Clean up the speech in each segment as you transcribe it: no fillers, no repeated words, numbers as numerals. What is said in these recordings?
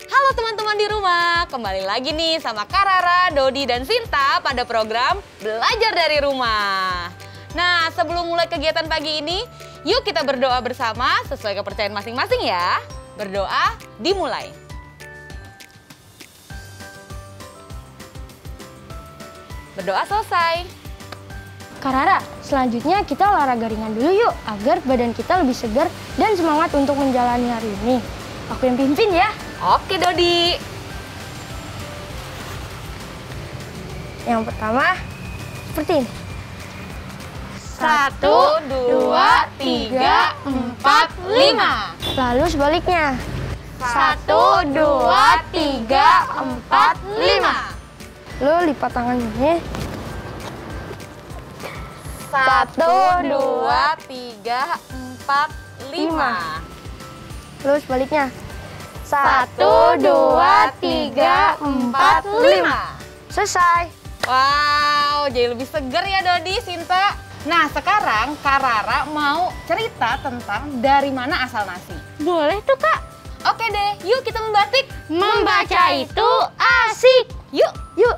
Halo teman-teman di rumah, kembali lagi nih sama Kak Rara, Dodi, dan Sinta pada program Belajar dari Rumah. Nah, sebelum mulai kegiatan pagi ini, yuk kita berdoa bersama sesuai kepercayaan masing-masing ya. Berdoa dimulai. Berdoa selesai. Kak Rara, selanjutnya kita olahraga ringan dulu yuk, agar badan kita lebih segar dan semangat untuk menjalani hari ini. Aku yang pimpin ya. Oke Dodi. Yang pertama, seperti ini. 1, 2, 3, 4, 5. Lalu sebaliknya. 1, 2, 3, 4, 5. Lalu lipat tangan ini. 1, 2, 3, 4, 5. Lalu sebaliknya. 1, 2, 3, 4, 5. Selesai. Wow, jadi lebih segar ya Dodi, Sinta. Nah, sekarang Kak Rara mau cerita tentang dari mana asal nasi. Boleh tuh Kak. Oke deh, yuk kita membatik. Membaca itu asik. Yuk. Yuk.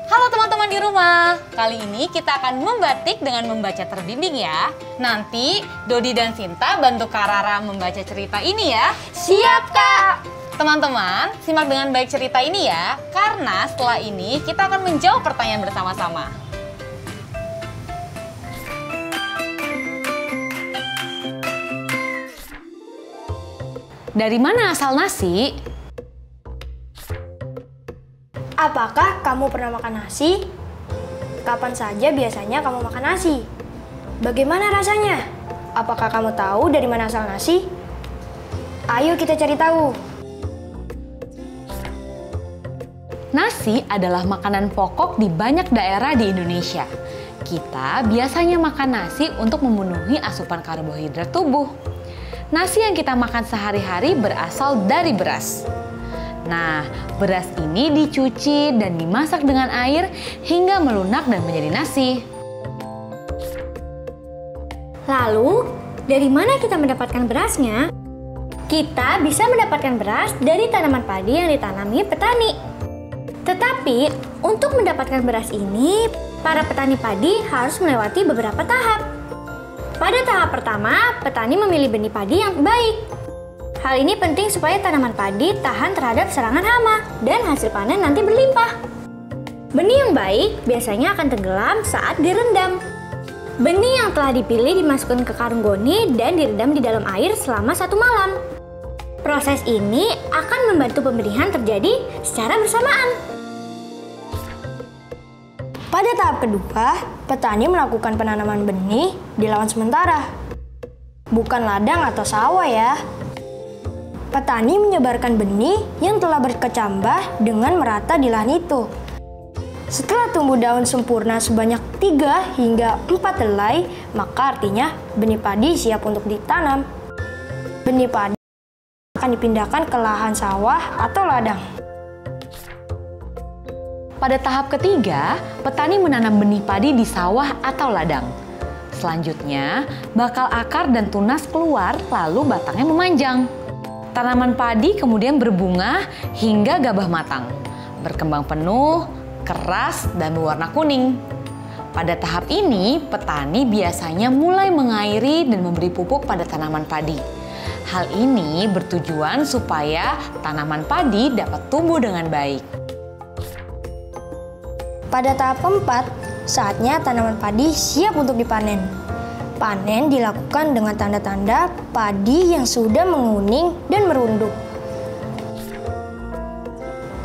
Halo teman-teman di rumah, kali ini kita akan membatik dengan membaca terbimbing ya. Nanti Dodi dan Sinta bantu Kak Rara membaca cerita ini ya. Siap Kak. Teman-teman, simak dengan baik cerita ini ya, karena setelah ini kita akan menjawab pertanyaan bersama-sama. Dari mana asal nasi? Apakah kamu pernah makan nasi? Kapan saja biasanya kamu makan nasi? Bagaimana rasanya? Apakah kamu tahu dari mana asal nasi? Ayo kita cari tahu. Nasi adalah makanan pokok di banyak daerah di Indonesia. Kita biasanya makan nasi untuk memenuhi asupan karbohidrat tubuh. Nasi yang kita makan sehari-hari berasal dari beras. Nah, beras ini dicuci dan dimasak dengan air hingga melunak dan menjadi nasi. Lalu, dari mana kita mendapatkan berasnya? Kita bisa mendapatkan beras dari tanaman padi yang ditanami petani. Tetapi, untuk mendapatkan beras ini, para petani padi harus melewati beberapa tahap. Pada tahap pertama, petani memilih benih padi yang baik. Hal ini penting supaya tanaman padi tahan terhadap serangan hama dan hasil panen nanti berlimpah. Benih yang baik biasanya akan tenggelam saat direndam. Benih yang telah dipilih dimasukkan ke karung goni dan direndam di dalam air selama 1 malam. Proses ini akan membantu pembenihan terjadi secara bersamaan. Pada tahap kedua, petani melakukan penanaman benih di lahan sementara. Bukan ladang atau sawah ya. Petani menyebarkan benih yang telah berkecambah dengan merata di lahan itu. Setelah tumbuh daun sempurna sebanyak 3 hingga 4 helai, maka artinya benih padi siap untuk ditanam. Benih padi akan dipindahkan ke lahan sawah atau ladang. Pada tahap ketiga, petani menanam benih padi di sawah atau ladang. Selanjutnya, bakal akar dan tunas keluar lalu batangnya memanjang. Tanaman padi kemudian berbunga hingga gabah matang, berkembang penuh, keras, dan berwarna kuning. Pada tahap ini, petani biasanya mulai mengairi dan memberi pupuk pada tanaman padi. Hal ini bertujuan supaya tanaman padi dapat tumbuh dengan baik. Pada tahap keempat, saatnya tanaman padi siap untuk dipanen. Panen dilakukan dengan tanda-tanda padi yang sudah menguning dan merunduk.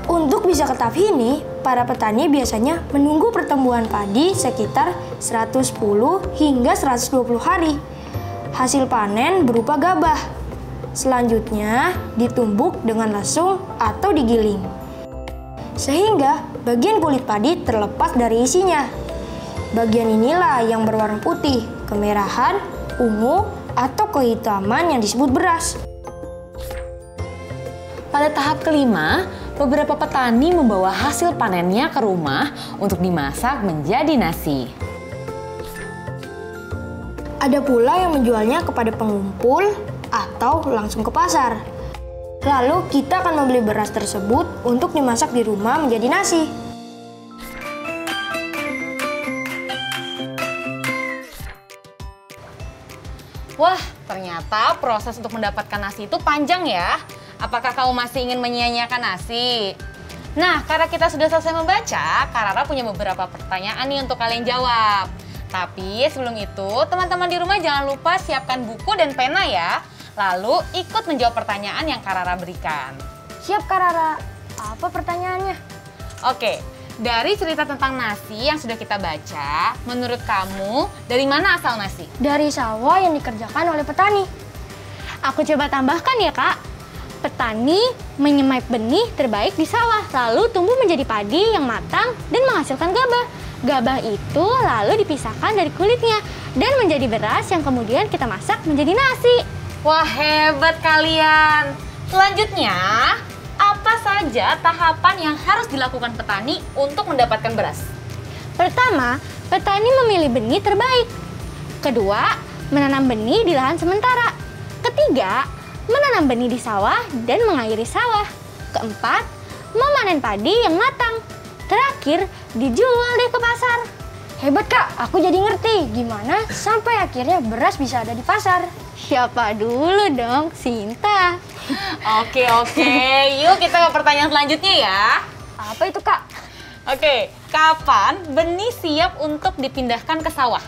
Untuk bisa ke tahap ini, Para petani biasanya menunggu pertumbuhan padi sekitar 110 hingga 120 hari. Hasil panen berupa gabah. Selanjutnya ditumbuk dengan lesung atau digiling. Sehingga bagian kulit padi terlepas dari isinya. Bagian inilah yang berwarna putih, kemerahan, ungu, atau kehitaman yang disebut beras. Pada tahap kelima, beberapa petani membawa hasil panennya ke rumah untuk dimasak menjadi nasi. Ada pula yang menjualnya kepada pengumpul atau langsung ke pasar. Lalu kita akan membeli beras tersebut untuk dimasak di rumah menjadi nasi. Wah, ternyata proses untuk mendapatkan nasi itu panjang ya. Apakah kamu masih ingin menyia-nyiakan nasi? Nah, karena kita sudah selesai membaca, Kak Rara punya beberapa pertanyaan nih untuk kalian jawab. Tapi sebelum itu, teman-teman di rumah jangan lupa siapkan buku dan pena ya. Lalu ikut menjawab pertanyaan yang Kak Rara berikan. Siap Kak Rara. Apa pertanyaannya? Oke, dari cerita tentang nasi yang sudah kita baca, menurut kamu dari mana asal nasi? Dari sawah yang dikerjakan oleh petani. Aku coba tambahkan ya Kak. Petani menyemai benih terbaik di sawah, lalu tumbuh menjadi padi yang matang dan menghasilkan gabah. Gabah itu lalu dipisahkan dari kulitnya dan menjadi beras yang kemudian kita masak menjadi nasi. Wah, hebat kalian! Selanjutnya, apa saja tahapan yang harus dilakukan petani untuk mendapatkan beras? Pertama, petani memilih benih terbaik. Kedua, menanam benih di lahan sementara. Ketiga, menanam benih di sawah dan mengairi sawah. Keempat, memanen padi yang matang. Terakhir, dijual deh ke pasar. Hebat Kak, aku jadi ngerti gimana sampai akhirnya beras bisa ada di pasar. Siapa dulu dong, Sinta. Oke, yuk kita ke pertanyaan selanjutnya ya. Apa itu Kak? Oke, kapan benih siap untuk dipindahkan ke sawah?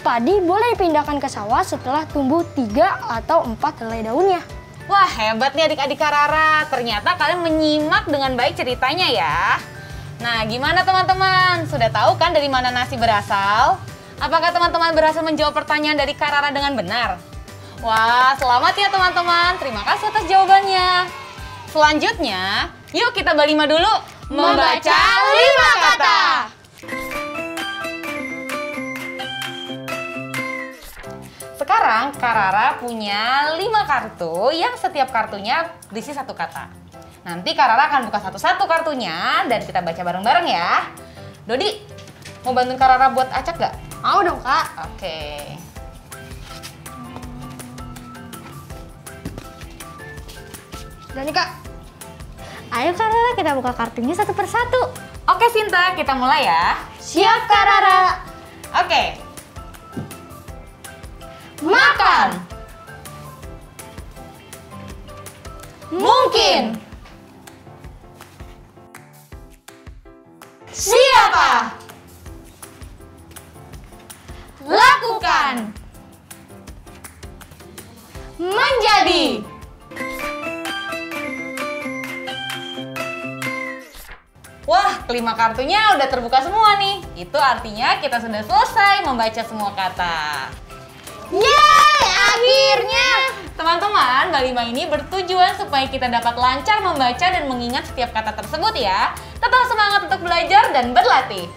Padi boleh dipindahkan ke sawah setelah tumbuh 3 atau 4 helai daunnya. Wah, hebat nih adik-adik Kak Rara. Ternyata kalian menyimak dengan baik ceritanya ya. Nah, gimana teman-teman? Sudah tahu kan dari mana nasi berasal? Apakah teman-teman berhasil menjawab pertanyaan dari Kak Rara dengan benar? Wah, selamat ya teman-teman. Terima kasih atas jawabannya. Selanjutnya, yuk kita balima dulu. Membaca 5 kata. Sekarang Kak Rara punya 5 kartu yang setiap kartunya berisi 1 kata. Nanti Kak Rara akan buka satu-satu kartunya dan kita baca bareng-bareng ya. Dodi, mau bantuin Kak Rara buat acak gak? Mau dong Kak. Oke. Udah nih Kak. Ayo Kak Rara, kita buka kartunya satu persatu. Oke Sinta, kita mulai ya. Siap Kak Rara. Oke. Makan. Mungkin. Siapa? Lakukan. Menjadi. Wah, 5 kartunya udah terbuka semua nih. Itu artinya kita sudah selesai membaca semua kata. Yeay, akhirnya. Teman-teman, Balima ini bertujuan supaya kita dapat lancar membaca dan mengingat setiap kata tersebut ya. Tetap semangat untuk belajar dan berlatih.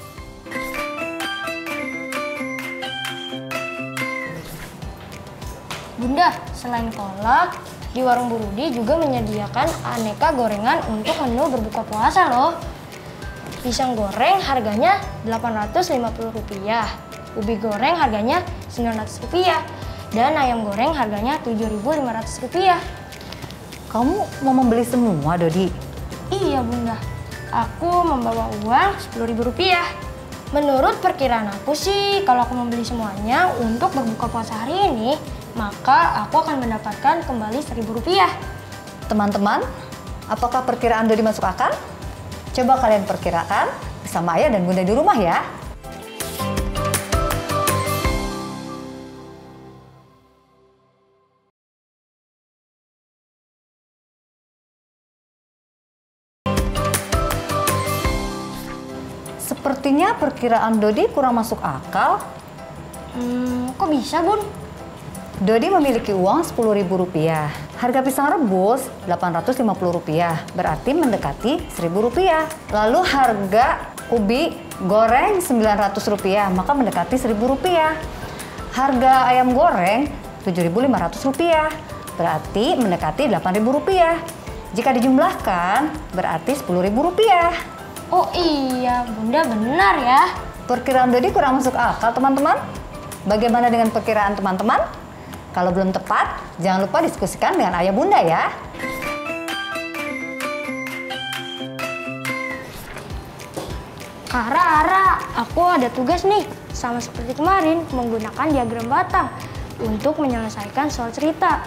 Bunda, selain kolak, di warung Bu Rudi juga menyediakan aneka gorengan untuk menu berbuka puasa loh. Pisang goreng harganya Rp850, ubi goreng harganya Rp900, dan ayam goreng harganya Rp7.500. Kamu mau membeli semua, Dodi? Iya Bunda, aku membawa uang Rp10.000. Menurut perkiraan aku sih, kalau aku membeli semuanya untuk berbuka puasa hari ini, maka aku akan mendapatkan kembali Rp1.000. Teman-teman, apakah perkiraan Dodi masuk akal? Coba kalian perkirakan bersama ayah dan bunda di rumah ya. Sepertinya perkiraan Dodi kurang masuk akal. Kok bisa, Bun? Dodi memiliki uang Rp10.000. Harga pisang rebus Rp850, berarti mendekati Rp1.000. Lalu harga ubi goreng Rp900, maka mendekati Rp1.000. Harga ayam goreng Rp7.500, berarti mendekati Rp8.000. Jika dijumlahkan, berarti Rp10.000. Oh iya, Bunda benar ya. Perkiraan Dodi kurang masuk akal, teman-teman. Bagaimana dengan perkiraan teman-teman? Kalau belum tepat, jangan lupa diskusikan dengan ayah bunda ya. Ara, aku ada tugas nih. Sama seperti kemarin, menggunakan diagram batang untuk menyelesaikan soal cerita.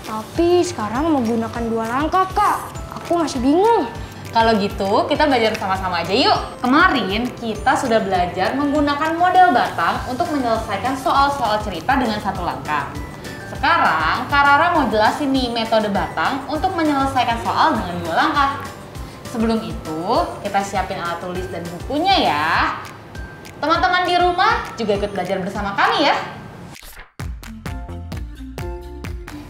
Tapi sekarang menggunakan 2 langkah, Kak. Aku masih bingung. Kalau gitu, kita belajar sama-sama aja yuk. Kemarin, kita sudah belajar menggunakan model batang untuk menyelesaikan soal-soal cerita dengan 1 langkah. Sekarang, Kak Rara mau jelasin nih metode batang untuk menyelesaikan soal dengan 2 langkah. Sebelum itu, kita siapin alat tulis dan bukunya ya. Teman-teman di rumah juga ikut belajar bersama kami ya.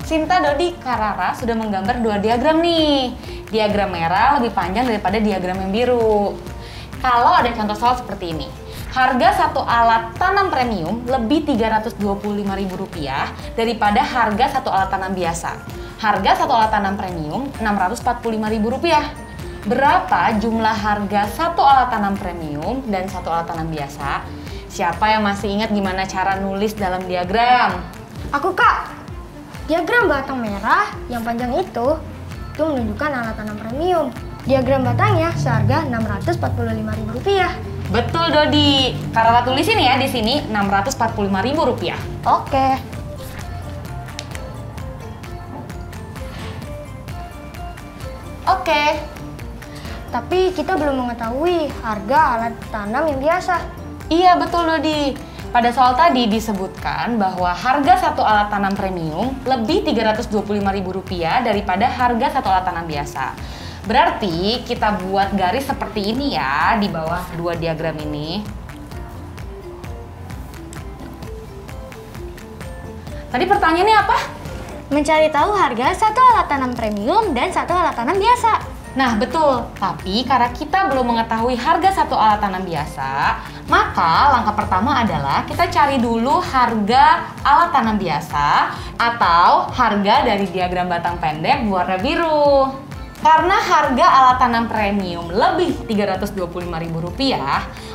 Sinta, Dodi, Kak Rara sudah menggambar 2 diagram nih. Diagram merah lebih panjang daripada diagram yang biru. Kalau ada contoh soal seperti ini, harga 1 alat tanam premium lebih Rp325.000 daripada harga 1 alat tanam biasa. Harga 1 alat tanam premium Rp645.000. Berapa jumlah harga 1 alat tanam premium dan 1 alat tanam biasa? Siapa yang masih ingat gimana cara nulis dalam diagram? Aku, Kak. Diagram batang merah yang panjang itu menunjukkan alat tanam premium. Diagram batangnya seharga Rp645.000. Betul, Dodi. Kak Rara tulisin ya di sini Rp645.000. Oke. Oke. Tapi kita belum mengetahui harga alat tanam yang biasa. Iya, betul, Dodi. Pada soal tadi disebutkan bahwa harga 1 alat tanam premium lebih Rp325.000 daripada harga 1 alat tanam biasa. Berarti kita buat garis seperti ini ya di bawah 2 diagram ini. Tadi pertanyaannya apa? Mencari tahu harga 1 alat tanam premium dan 1 alat tanam biasa. Nah, betul. Tapi karena kita belum mengetahui harga 1 alat tanam biasa, maka langkah pertama adalah kita cari dulu harga alat tanam biasa atau harga dari diagram batang pendek warna biru. Karena harga alat tanam premium lebih Rp325.000,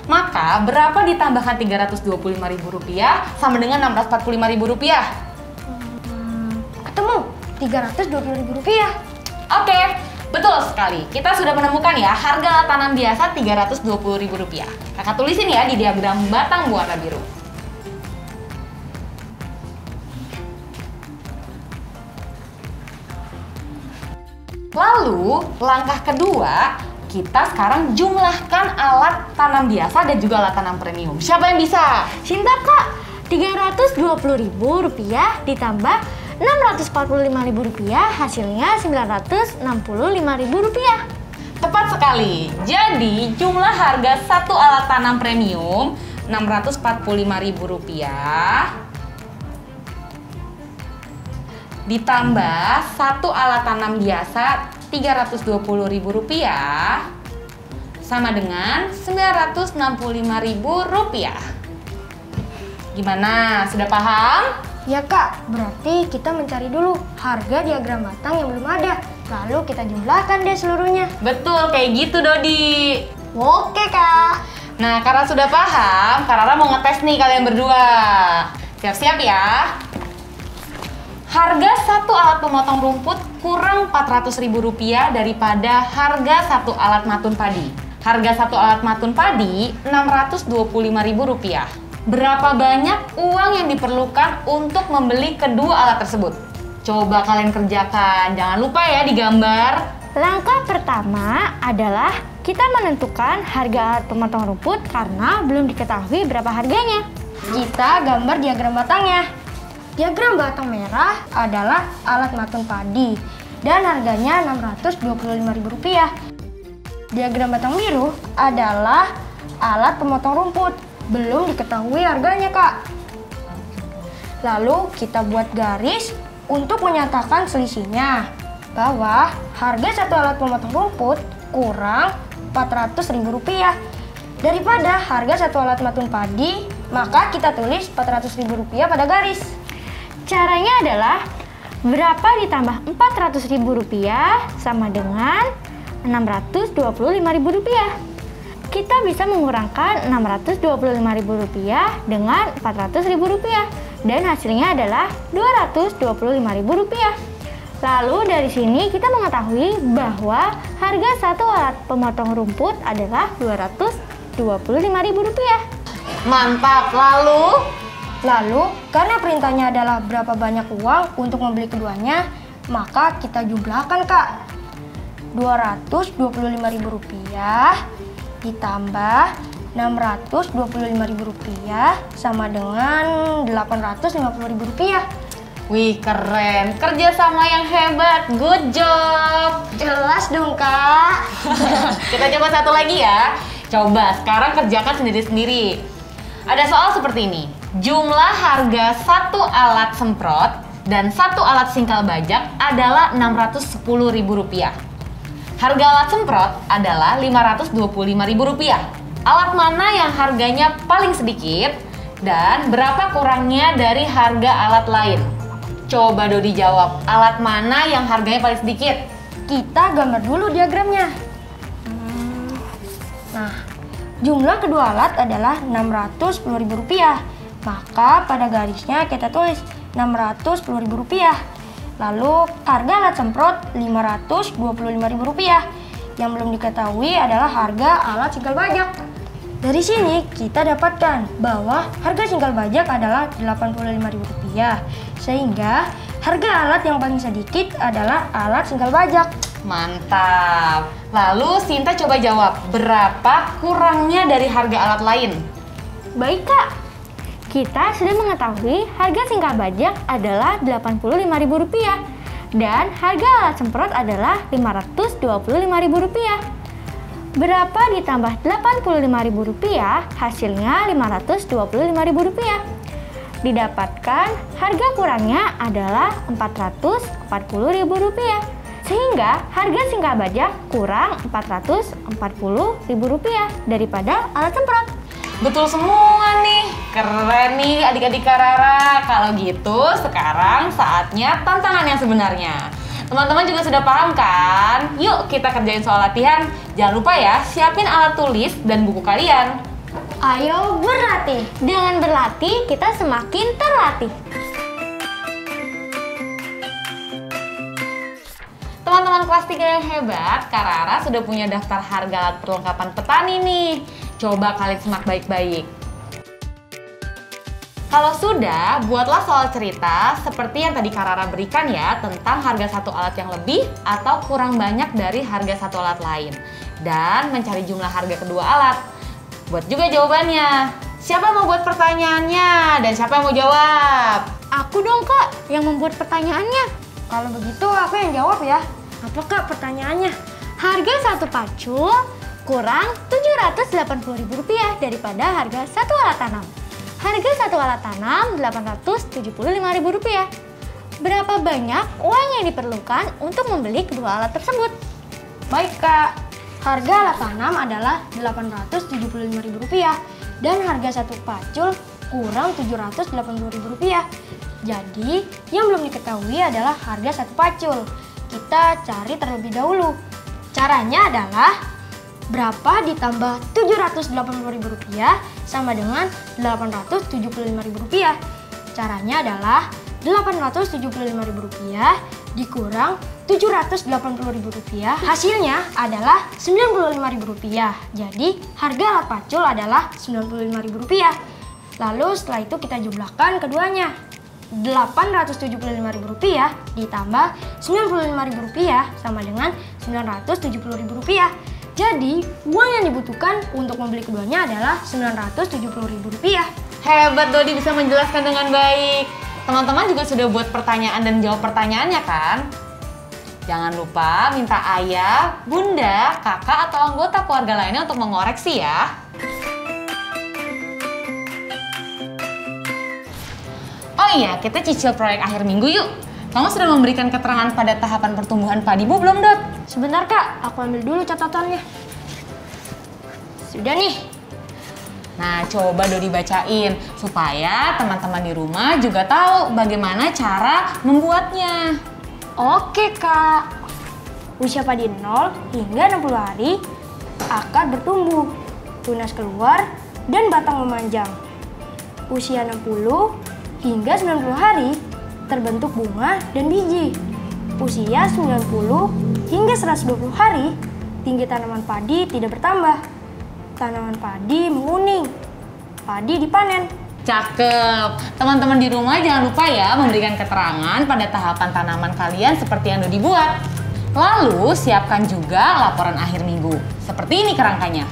maka berapa ditambahkan Rp325.000 sama dengan Rp645.000? Ketemu, Rp320.000. Oke. Betul sekali, kita sudah menemukan ya harga alat tanam biasa Rp320.000. Kakak tulisin ya di diagram batang warna biru. Lalu, langkah kedua, kita sekarang jumlahkan alat tanam biasa dan juga alat tanam premium. Siapa yang bisa? Sinta, Kak. Rp320.000 ditambah Rp645.000 hasilnya Rp965.000. Tepat sekali. Jadi jumlah harga 1 alat tanam premium Rp645.000 ditambah 1 alat tanam biasa Rp320.000 sama dengan Rp965.000. Gimana? Sudah paham? Ya, Kak, berarti kita mencari dulu harga diagram batang yang belum ada. Lalu kita jumlahkan deh seluruhnya. Betul, kayak gitu, Dodi. Oke, Kak. Nah, karena sudah paham, Kak Rara mau ngetes nih kalian berdua. Siap-siap ya. Harga 1 alat pemotong rumput kurang Rp400.000 daripada harga 1 alat matun padi. Harga 1 alat matun padi Rp625.000. Berapa banyak uang yang diperlukan untuk membeli kedua alat tersebut? Coba kalian kerjakan, jangan lupa ya digambar. Langkah pertama adalah kita menentukan harga alat pemotong rumput karena belum diketahui berapa harganya. Kita gambar diagram batangnya. Diagram batang merah adalah alat matun padi dan harganya Rp625.000. Diagram batang biru adalah alat pemotong rumput. Belum diketahui harganya, Kak. Lalu kita buat garis untuk menyatakan selisihnya. Bahwa harga satu alat pemotong rumput kurang Rp400.000. Daripada harga satu alat matun padi, maka kita tulis Rp400.000 pada garis. Caranya adalah berapa ditambah Rp400.000 sama dengan Rp625.000. Kita bisa mengurangkan Rp625.000 dengan Rp400.000 dan hasilnya adalah Rp225.000. Lalu dari sini kita mengetahui bahwa harga satu alat pemotong rumput adalah Rp225.000. Mantap, Lalu, karena perintahnya adalah berapa banyak uang untuk membeli keduanya, maka kita jumlahkan, Kak. Rp225.000 ditambah Rp625.000 sama dengan Rp850.000. Wih, keren. Kerjasama yang hebat. Good job. Jelas dong, Kak. Kita coba satu lagi ya. Coba sekarang kerjakan sendiri-sendiri. Ada soal seperti ini. Jumlah harga satu alat semprot dan satu alat singkal bajak adalah Rp610.000. Harga alat semprot adalah Rp525.000. Alat mana yang harganya paling sedikit dan berapa kurangnya dari harga alat lain? Coba Dodi jawab, alat mana yang harganya paling sedikit? Kita gambar dulu diagramnya. Nah, jumlah kedua alat adalah Rp610.000. Maka pada garisnya kita tulis Rp610.000. Lalu harga alat semprot Rp525.000. Yang belum diketahui adalah harga alat singkal bajak. Dari sini kita dapatkan bahwa harga singkal bajak adalah Rp85.000. Sehingga harga alat yang paling sedikit adalah alat singkal bajak. Mantap. Lalu Sinta coba jawab, berapa kurangnya dari harga alat lain? Baik, Kak. Kita sudah mengetahui harga singkal bajak adalah Rp85.000 dan harga alat semprot adalah Rp525.000. Berapa ditambah Rp85.000 hasilnya Rp525.000. Didapatkan harga kurangnya adalah Rp440.000. Sehingga harga singkal bajak kurang Rp440.000 daripada alat semprot. Betul semua nih. Keren nih adik-adik Karara. Kalau gitu sekarang saatnya tantangan yang sebenarnya. Teman-teman juga sudah paham kan? Yuk kita kerjain soal latihan. Jangan lupa ya, siapin alat tulis dan buku kalian. Ayo berlatih. Dengan berlatih kita semakin terlatih. Teman-teman kelas 3 yang hebat, Karara sudah punya daftar harga alat perlengkapan petani nih. Coba kalian simak baik-baik. Kalau sudah, buatlah soal cerita seperti yang tadi Karara berikan ya, tentang harga satu alat yang lebih atau kurang banyak dari harga satu alat lain. Dan mencari jumlah harga kedua alat. Buat juga jawabannya. Siapa mau buat pertanyaannya dan siapa yang mau jawab? Aku dong, Kak, yang membuat pertanyaannya. Kalau begitu aku yang jawab ya. Apa, Kak, pertanyaannya? Harga satu pacul kurang Rp780.000 daripada harga satu alat tanam. Harga satu alat tanam Rp875.000. Berapa banyak uang yang diperlukan untuk membeli kedua alat tersebut? Baik, Kak. Harga alat tanam adalah Rp875.000 dan harga satu pacul kurang Rp780.000. Jadi, yang belum diketahui adalah harga satu pacul. Kita cari terlebih dahulu. Caranya adalah berapa ditambah Rp780.000 sama dengan Rp875.000. Caranya adalah Rp875.000 dikurang Rp780.000. Hasilnya adalah Rp95.000. Jadi harga alat pacul adalah Rp95.000. Lalu setelah itu kita jumlahkan keduanya. Rp875.000 ditambah Rp95.000 sama dengan Rp970.000. Jadi, uang yang dibutuhkan untuk membeli keduanya adalah Rp970.000. Hebat, Dodi bisa menjelaskan dengan baik. Teman-teman juga sudah buat pertanyaan dan jawab pertanyaannya kan? Jangan lupa minta ayah, bunda, kakak, atau anggota keluarga lainnya untuk mengoreksi ya. Oh iya, kita cicil proyek akhir minggu yuk. Kamu sudah memberikan keterangan pada tahapan pertumbuhan padi Bu belum, Dot? Sebentar Kak, aku ambil dulu catatannya. Sudah nih. Nah, coba Dodi bacain supaya teman-teman di rumah juga tahu bagaimana cara membuatnya. Oke Kak. Usia padi 0 hingga 60 hari, akar bertumbuh, tunas keluar, dan batang memanjang. Usia 60 hingga 90 hari, terbentuk bunga dan biji. Usia 90 hingga 120 hari, tinggi tanaman padi tidak bertambah. Tanaman padi menguning. Padi dipanen. Cakep. Teman-teman di rumah jangan lupa ya memberikan keterangan pada tahapan tanaman kalian seperti yang Dodi buat. Lalu siapkan juga laporan akhir minggu. Seperti ini kerangkanya.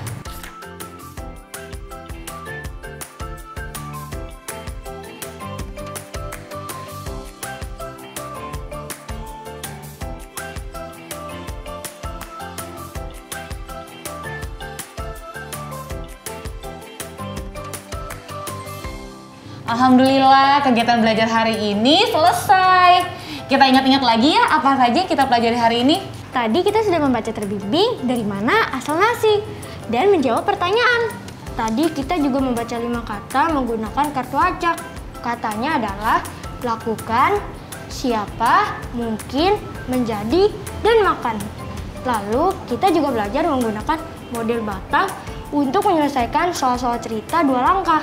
Alhamdulillah kegiatan belajar hari ini selesai. Kita ingat-ingat lagi ya apa saja yang kita pelajari hari ini. Tadi kita sudah membaca terbimbing dari mana asal nasi dan menjawab pertanyaan. Tadi kita juga membaca 5 kata menggunakan kartu acak. Katanya adalah lakukan, siapa, mungkin, menjadi, dan makan. Lalu kita juga belajar menggunakan model batang untuk menyelesaikan soal-soal cerita 2 langkah.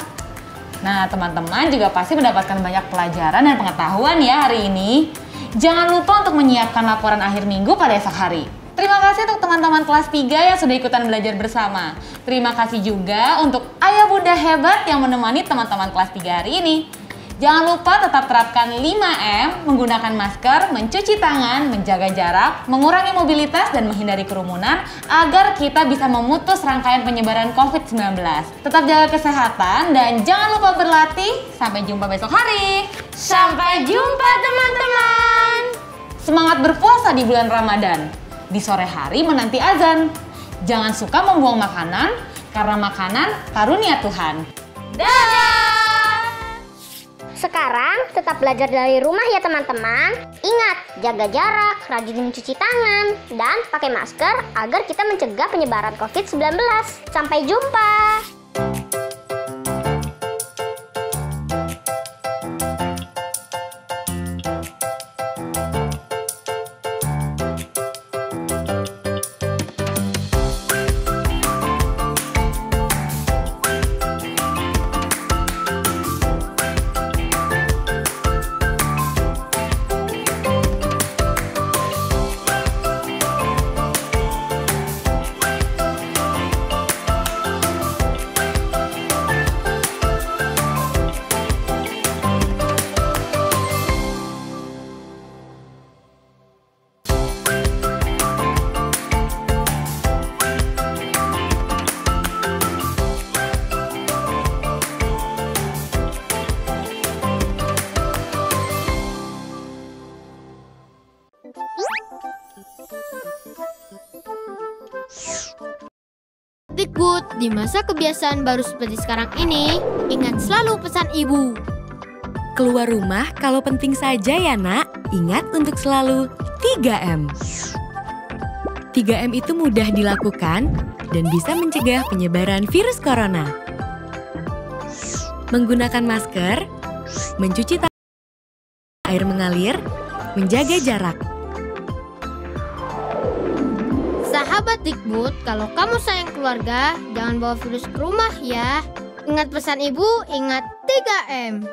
Nah, teman-teman juga pasti mendapatkan banyak pelajaran dan pengetahuan ya hari ini. Jangan lupa untuk menyiapkan laporan akhir minggu pada esok hari. Terima kasih untuk teman-teman kelas 3 yang sudah ikutan belajar bersama. Terima kasih juga untuk ayah bunda hebat yang menemani teman-teman kelas 3 hari ini. Jangan lupa tetap terapkan 5M, menggunakan masker, mencuci tangan, menjaga jarak, mengurangi mobilitas, dan menghindari kerumunan agar kita bisa memutus rangkaian penyebaran COVID-19. Tetap jaga kesehatan dan jangan lupa berlatih. Sampai jumpa besok hari. Sampai jumpa teman-teman. Semangat berpuasa di bulan Ramadan. Di sore hari menanti azan. Jangan suka membuang makanan karena makanan karunia Tuhan. Dadah! Sekarang tetap belajar dari rumah ya teman-teman. Ingat, jaga jarak, rajin mencuci tangan, dan pakai masker agar kita mencegah penyebaran COVID-19. Sampai jumpa! Dikbud, di masa kebiasaan baru seperti sekarang ini, ingat selalu pesan ibu. Keluar rumah kalau penting saja ya nak, ingat untuk selalu 3M. 3M itu mudah dilakukan dan bisa mencegah penyebaran virus corona. Menggunakan masker, mencuci tangan, air mengalir, menjaga jarak. Sahabat Dikbud, kalau kamu sayang keluarga, jangan bawa virus ke rumah ya. Ingat pesan ibu, ingat 3M.